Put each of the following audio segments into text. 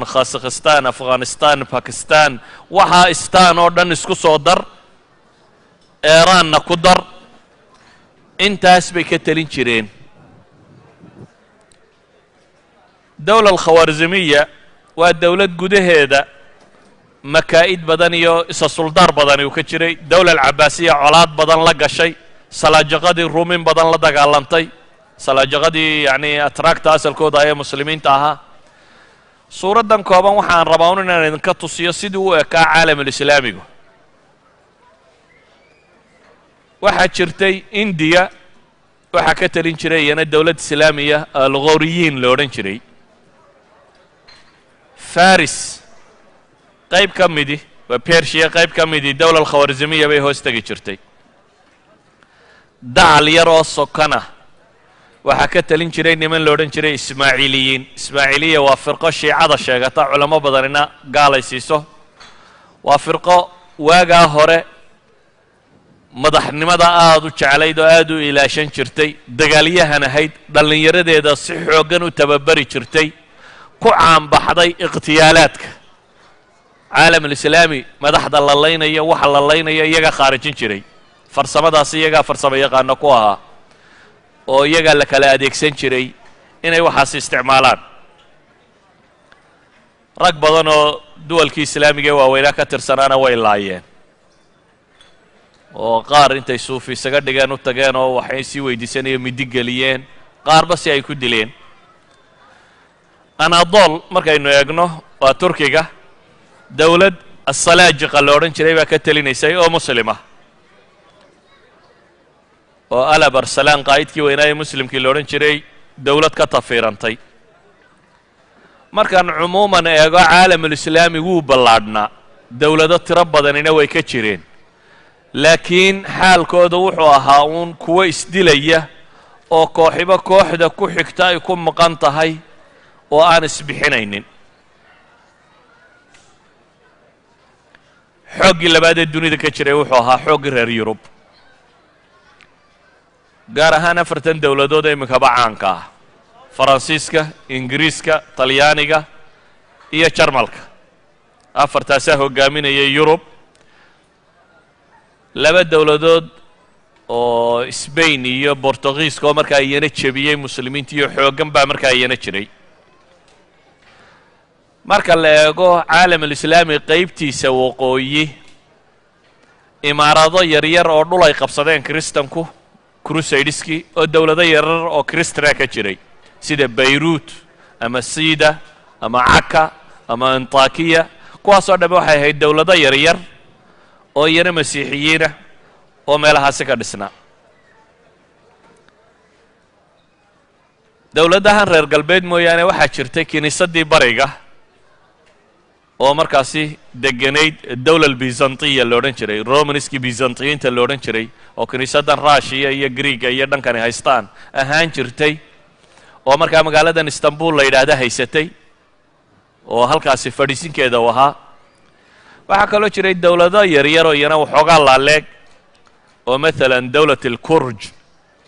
خازقستان أفغانستان باكستان وها استان أردن اسكو در إيران نقدر انت اسبي كتلين شيرين دولة الخوارزمية والدولة قده هذا مكايد بدنيو إسا سلطار بدنيو كتشري دولة العباسية علاد بدن لقى شيء سلاجقادي الرومين بدن لدى قالنتي سلاجقادي يعني أتراك تاسل كودا يا مسلمين تاها صورة دم كوبان وحان رباوننا ننكتو سياسيدو كعالم الإسلامي waxaa jirtay India waxa ka talin jiray yana dawlad islaamiya al-Ghawriyiin la oran jiray Faris qayb kamidi wa Persia qayb kamidi dawlad al-Khwarizmiya bay hoos tagi jirtay daal yaro sokana waxa ka talin jiray niman la oran jiray Ismaaciiliyiin Ismaaciiliya waa firqo shiicada sheegata culamo badanina gaalaysiiso waa firqo waaga hore madaxnimada aad u jecelayd oo aad u ilaashan jirtay dagaalyahan ahayd dhalinyaradeeda si xoogan u tababari jirtay ku caan baxday iqtiyaalaadka caalam islaami madaxda la leynaya waxa la leynaya iyaga khaarijin jiray farsamadaas iyaga farsamo yaqaan ku ahaa oo iyaga la kala adeegsan jiray inay waxaas isticmaalaan rag badan oo duwalkii islaamiga waaweyn ka tirsanaana way laayeen oo qaar intay suufi isaga dhigeen u tageen oo waxay si weydiisanayeen midig galiyeen qaarba si ay ku dileen Anadol markaynu eegno waa Turkiga dawlad as-Salaajiqa la oran jiray baa ka talinaysay oo muslima oo Ala Barsalan qaa'idkii weynaa ee muslimkii la oran jiray dawlad ka tafiirantay markaan umuuman eego caalamul islaami wuu ballaadhnaa dawlado tiro badanina way ka jireen laakiin xaalkooda wuxuu ahaa uun kuwa isdilaya oo kooxiba kooxda ku xigta ay ku maqan tahay oo aan isbixinaynin xoogii labaad ee dunida ka jiray wuxuu ahaa xoogii reer Yurub gaar ahaan afartan dawladood ee imikaba caanka ah Faransiiska Ingiriiska Talyaaniga iyo Jarmalka afartaasaa hogaaminayay Yurub laba dawladood oo Spain iyo Portugiiska oo markaa iyana jabiyay muslimiinta iyo xoogan baa markaa iyana jiray marka la eego caalamul islaami qaybtiisa waqooyi imaarado yaryar oo dhul ay qabsadeen kristanku crusadeski oo dawlado yaryar oo kristana ka jiray sida Beirut ama Sida ama Akka ama Antakiya kuwaasoo dhan waxay ahayd dawlado yaryar oo iyana masiixiyiina oo meelahaasi ka dhisnaa dawladahan reer galbeed mooyaane waxaa jirtay kiniisadii bariga oo markaasi deganayd dawlad Byzantiya la oran jiray Romanski Byzantiyiinta la oran jiray oo kiniisadan Russia iyo Greega iyo dhankani haystaan ahaan jirtay oo markaa magaaladan Istanbul la yiraahdo haysatay oo halkaasi fadhiisinkeeda wahaa waxaa kaloo jiray dawlado yaryar oo iyana waxoogaa laaleeg oo مثلا دولة الكرج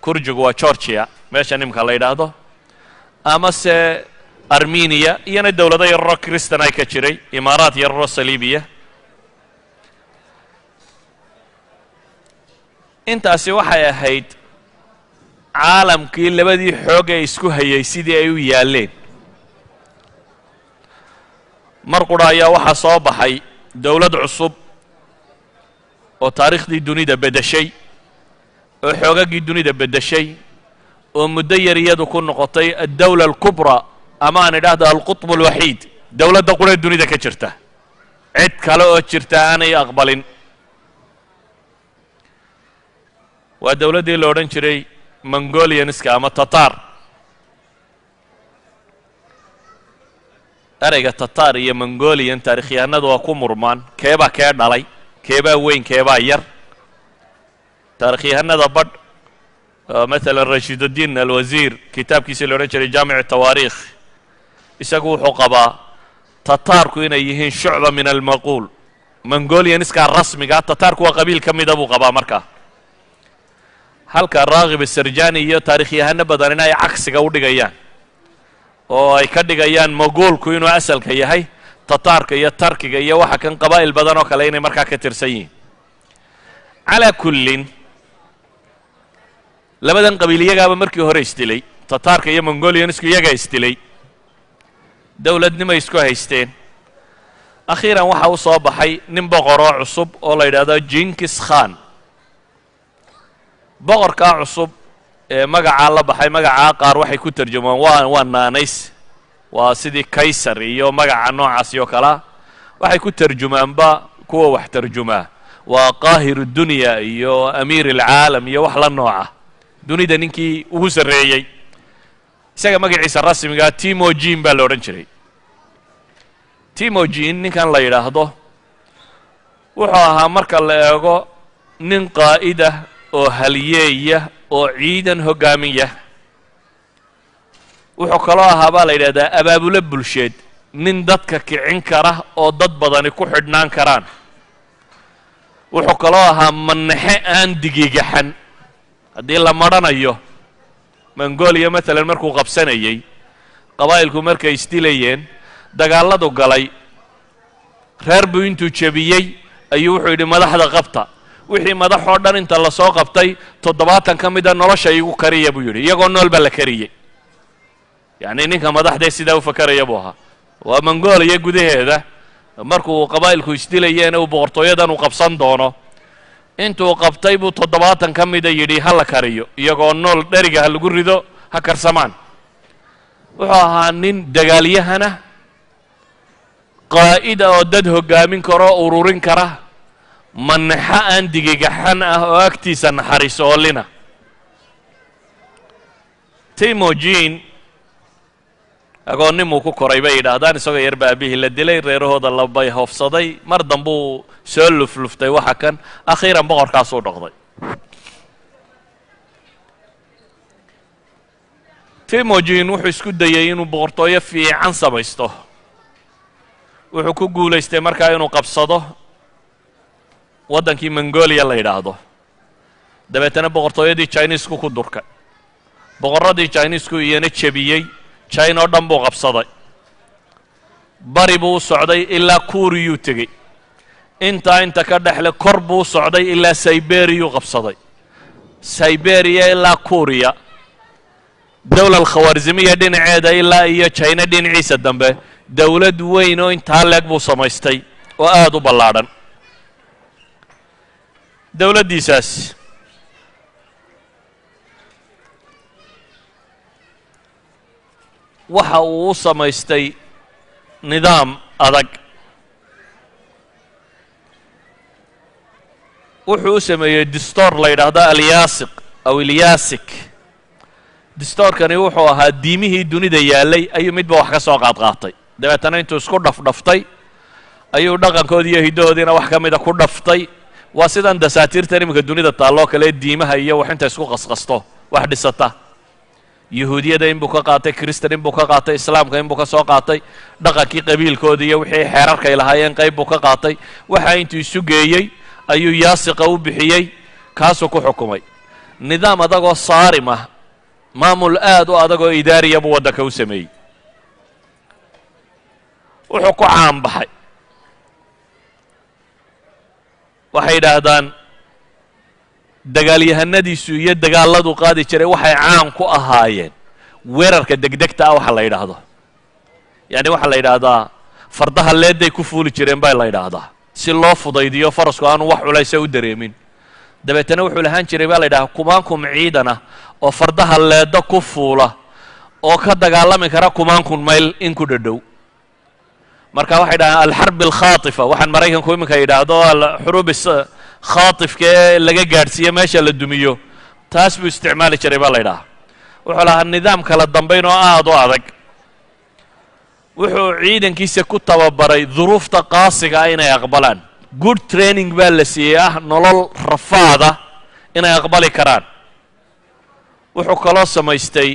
كرجgu waa Georgia meesha nimka la yiraahdo ama se Armenia iyana dawlado yar oo kristan ay ka jiray imaaraat yar oo saliibiya intaasi waxay ahayd caalamkii labadii xoog ee isku hayay sidii ay u yaaleen mar qura ayaa waxa soo baxay dawlad cusub oo taariikhdii dunida bedeshay oo xoogagii dunida bedeshay oo muddo yar iyadu ku noqotay ad-dawla al-kubra ama aan idhaahdo al-qutb al-wahiid dawladda qura dunida ka jirta cid kale oo jirta aanay aqbalin waa dawladdii la odhan jiray Mongolianska ama Tatar erayga Tatar iyo Mongolian taariikhyahanadu waa ku murmaan keeba kee dhalay keebaa weyn keebaa yar taariikhyahanada badh مثلا رشيد الدين الوزير كتاب كيسي لو رجل جامع التواريخ يساقو حقبا تتاركو إنا يهين شعبة من المقول منغوليا نسكا الرسمي قال تتاركو قبيل كم يدبو قبا مركا هل كان راغب السرجاني يو تاريخي هنبا دارنا عكس قودي قيان oo ay ka dhigayaan mogoolku inuu asalka yahay tataarka iyo tarkiga iyo waxa kan qabaa'il badan oo kale inay markaa ka tirsan yihiin calaa kullin labadan qabiil iyagaaba markii hore isdilay tataarka iyo mongolianisku iyagaa isdilay dowladnimay isku haysteen akhiiran waxa u soo baxay nin boqoroo cusub oo la yidhaahdo jinkis khan boqorkaa cusub ee magacaa la baxay magacaa qaar waxay ku tarjumaan waa naanays waa sidii kaysar iyo magaca noocaasi oo kalea waxay ku tarjumaanba kuwa wax tarjumaa waa qaahiru dunya iyo amiir alcaalam iyo wax la nooca dunida ninkii ugu sarreeyey isaga magaciisa rasmigaa timojin baa la odhan jiray timojin ninkan la yidhaahdo wuxuu ahaa marka la eego nin qaa'ida oo halyeeya oo ciidan hoggaamiya wuxuu kaloo ahaa baa la yidhahdaa abaabulo bulsheed nin dadka kicin kara oo dad badani ku xidhnaan karaan wuxuu kaloo ahaa manaxe aan digigaxan haddii la madhanayo mongolia maalan markuu qabsanayey qabaa'ilku markay isdilayeen dagaalladu galay reer buu intuu jebiyey ayuu wuxuu yidhi madaxda qabta wixii madax oo dhan inta la soo qabtay 70 ka mida nolosha igu kariya buu yidhi iyagoo nool baa la kariyey yacni ninka madaxdee sidaa u fakaraya buu ahaa waa mongolia gudaheeda markuu qabaa'ilku isdilayeen uu boqortooyadan uu qabsan doono intuu qabtay buu 70 ka mida yidhi ha la kariyo iyagoo nool dheriga ha lagu rido ha karsamaan wuxuu ahaa nin dagaalyahana qaa'ida oo dad hoggaamin karo ururin kara manaxa aan digigaxan ah oo agtiisa naxariisoolina timojin agoonnimuu ku koray bay yidhaahdaan isagoo yar ba aabihii la dilay reerahooda labay hoofsaday mar dambuu soo lufluftay waxa kan akhiiran boqorkaasuu dhoqday timojin wuxuu isku dayey inuu boqortooyo fiican samaysto wuxuu ku guulaystay markaa inuu qabsado waddankii mongolia la yidhaahdo dabeetana boqortooyadii chinesku ku durkay boqorradii chinesku iyana jebiyey china oo dhan buu qabsaday bari buu u socday ilaa kuuriyuu tegey inta ka dhexle kor buu u socday ilaa siberiyuu qabsaday siberiya ilaa kuuriya dawla alkhawaarzimiya dhinaceeda ilaa iyo china dhinaciisa dambe dawlad weyn oo intaa leeg buu samaystay oo aada u ballaadhan dawladdiisaas waxa uu u samaystay nidaam adag wuxuu u sameeyey distoor la yidhaahdo alyaasiq aw ilyaasik distoorkani wuxuu ahaa diimihii dunida yaallay ayuu midba wax ka soo qaadqaatay dabeetana intuu isku dhafdhaftay ayuu dhaqankoodii iyo hiddahoodiina wax ka mida ku dhaftay waa sidan dasaatiirtan iminka dunida taalloo kale diimaha iyo wax inta isku qasqasto wax dhisata yahuudiyada inbuu ka qaatay kristan inbuu ka qaatay islaamka inbuu ka soo qaatay dhaqankii qabiilkoodii iyo wixii xeerarkay lahaayeen qayb buu ka qaatay waxa intuu isu geeyey ayuu yaasiqa u bixiyey kaasuu ku xukumay nidaam adagoo saarim ah maamul aad u adagoo idaariya buu waddanka u sameeyey wuxuu ku caanbaxay waxay yidhaahdaan dagaalyahanadiisu iyo dagaalladu qaadi jiray waxay caan ku ahaayeen weerarka degdegta ah waxa la yidhaahdo yacni waxaa la yidhaahdaa fardaha leeday ku fuuli jireen baa la yidhaahdaa si loo fudaydiyo farasku aanu wax culaysa u dareemin dabeetana wuxuu lahaan jiray baa la yidhahaa kumaankum ciidan ah oo fardaha leedda ku fuula oo ka dagaalami kara kumaankum mayl in ku dhadhow marka waxay dhahaan alxarb alkhaatifa waxaan maraykanku iminka yidhaahdo xuruub khaatifka ee laga gaadhsiiyo meesha la dumiyo taas buu isticmaali jiray baa la yidhaha wuxuu lahaa nidaam kala dambayn oo aada u adag wuxuu ciidankiisa ku tababaray duruufta qaasiga ah inay aqbalaan good training baa la siiyey ah nolol rafaada inay aqbali karaan wuxuu kaloo samaystay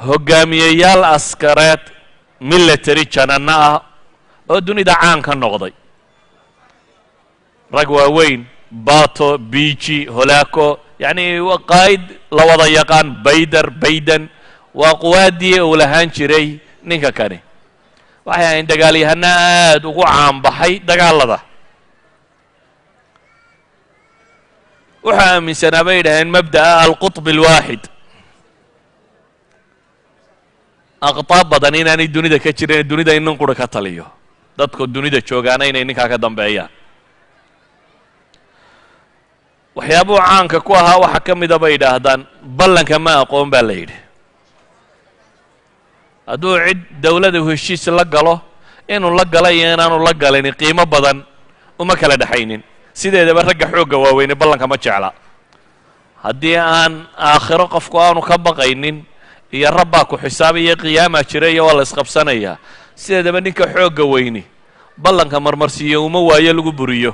hoggaamiyeyaal askareed military jananno ah oo dunida caan ka noqday rag waaweyn bato biji holaako yacni qaa'id la wada yaqaan bayder bayden waa quwaaddii uu lahaan jiray ninka kani waxay ahayn dagaalyahano aad ugu caanbaxay dagaalada waxaa aaminsanaa bay yidhaaheen mabda'a alqutb alwaaxid aqtaab badan inaanay dunida ka jirin dunida in nin qura ka taliyo dadku dunida joogaana inay ninkaa ka dambeeyaan waxyaabuhu caanka ku ahaa waxaa ka mida bay yidhaahdaan ballanka ma aqoon baa la yidhi hadduu cid dawlada heshiis la galo inuu la gala iyo inaanu la galin qiimo badan uma kala dhexaynin sideedaba ragga xoogga waaweyne ballanka ma jecla haddii aan aakhiro qofku aanu ka baqaynin iyo rabbaa ku xisaabaya qiyaamaa jira iyo waa la isqabsanayaa sideedaba ninka xoogga weyni ballanka marmarsiiyo uma waayo lagu buriyo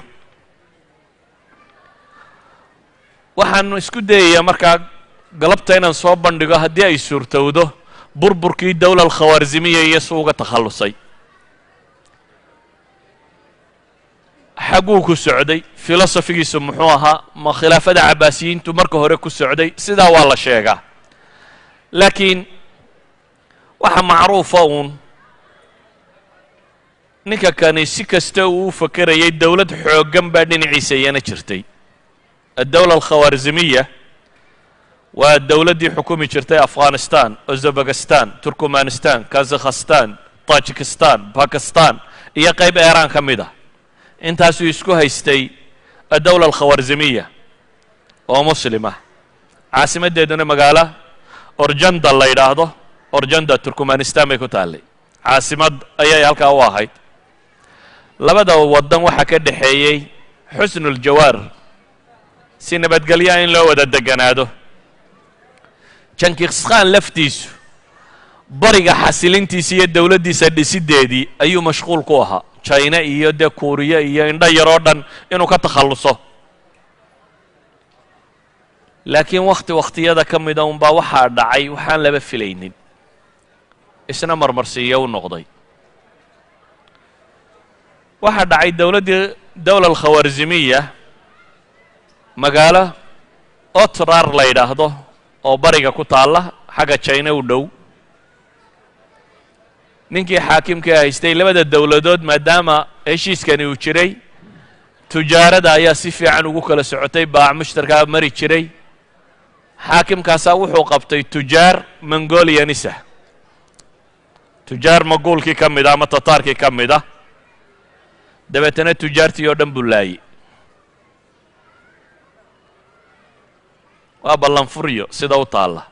waxaan isku dayayaa markaa galabta inaan soo bandhigo haddii ay suurtowdo burburkii dawla alkhawaarzimiya iyo si uga takhallusay xagguu ku socday filosofigiisu muxuu ahaa ma khilaafada cabaasiyiintu marka hore ku socday sidaa waa la sheegaa laakiin waxa macruufa uun ninka kani si kasta uu u fakerayay dawlad xooggan baa dhinaciisa iyana jirtay addawla alkhawaarzimiya waa dawladdii xukumi jirtay afghanistan uzbekistan turkmanistan kazakhstan tajikistan bakistan iyo qayb eeraan ka mid ah intaasuu isku haystay addawla alkhawaarzimiya oo muslima caasimaddeeduna magaalo orjanda la yidhaahdo orjanda turkmanistan bay ku taallay caasimad ayay halkaa u ahayd labada waddan waxaa ka dhexeeyey xusnuljawaar si nabadgelyaa in loo wada deganaado jankiskhan laftiisu bariga xasilintiisa iyo dawladdiisa dhisiddeedii ayuu mashquul ku ahaa china iyo dee kuuriya iyo indho yaroo dhan inuu ka takhalluso laakiin wakhtiyada ka mida unbaa waxaa dhacay waxaan laba filaynin isna marmarsiiya u noqday waxaa dhacay dawla alkhawaarzimiya magaalo otrar la yidhaahdo oo bariga ku taalla xagga china u dhow ninkii xaakimka haystay labada dawladood maadaama heshiiskani uu jiray tujaarada ayaa si fiican ugu kala socotay baac mushtarkaa mari jiray xaakimkaasaa wuxuu qabtay tujaar mongolianisa tujaar maguulkii ka mid ah ama tataarkii ka mid ah dabeetana tujaartii oo dhan buu laayey waa ballanfuryo sida u taalla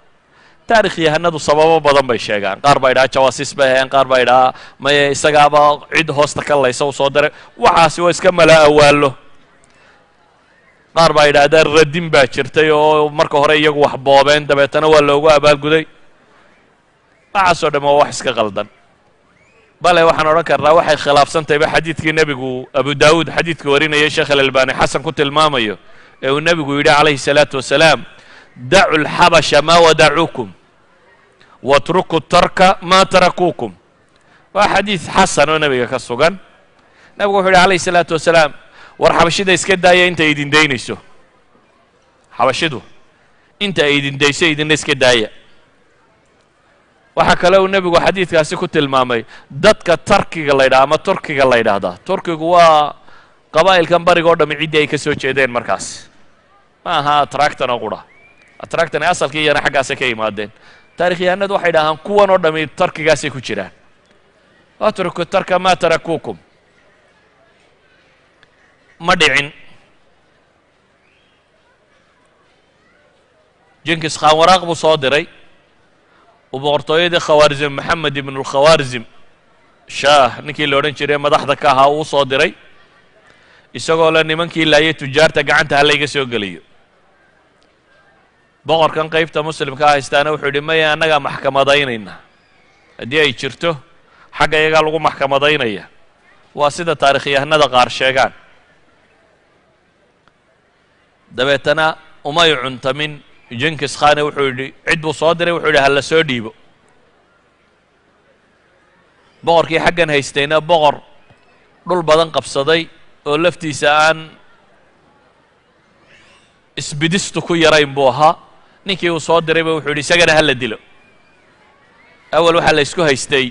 taarikh yahanadu sababo badan bay sheegaan qaar baa idhaha jawaasiis bay hayaan qaar baa idhaha maye isagaaba cid hoosta ka laysa u soo diray waxaasi waa iska mala awaallo qaar baa idhahdaan radin baa jirtay oo marka hore iyagu wax boobeen dabeetana waa loogu abaalguday waxaasoo dhan waa wax iska qaldan bale waxaan odhan karnaa waxay khilaafsantayba xadiidkii nebigu abu daawuud xadiidka warinayay sheekh alalbani xasan ku tilmaamayo ee uu nebigu yidhi calayhi salaatu wasalaam dacu lxabasha maa wadacuukum watruku tarka maa tarakuukum waa xadiid xasan oo nebiga ka sugan nebigu wuxuu yidhi calayhi salaatu wasalaam war xabashida iska daaya inta idin daynayso xabashidu inta ay idin dayso idinna iska daaya waxaa kale uu nebigu xadiidkaasi ku tilmaamay dadka tarkiga la ydhaha ama turkiga la ydhaahdaa turkigu waa qabaa'ilkan bariga o dhami ciddii ay ka soo jeedeen markaas ma aha atractan oo qura atractan ee asalkii iyana xaggaasay ka yimaadeen taarikhyahanadu waxay dhahaan kuwan oo dhami tarkigaasay ku jiraan watruku tarka maa tarakuukum ma dhicin jinkis khan waraaq buu soo diray uu boqortooyadii khawaarzim maxamed ibnu lkhawaarzim shaah ninkii la odhan jiray madaxda ka ahaa uu soo diray isagoo le nimankii laayay tujaarta gacanta ha layga soo geliyo boqorkan qaybta muslimka haystaana wuxuu yidhi maya annagaa maxkamadaynayna haddii ay jirto xagga iyagaa lagu maxkamadaynaya waa sida taarikhyahanada qaar sheegaan dabeetana umay cuntamin jinkis khane wuxuu yidhi cid buu soo diray wuxuu yidhi ha la soo dhiibo boqorkii xaggan haystayna boqor dhul badan qabsaday oo laftiisa aan isbidistu ku yarayn buu ahaa ninkii uu soo dirayba wuxuu yidhi isagana ha la dilo awal waxaa la isku haystay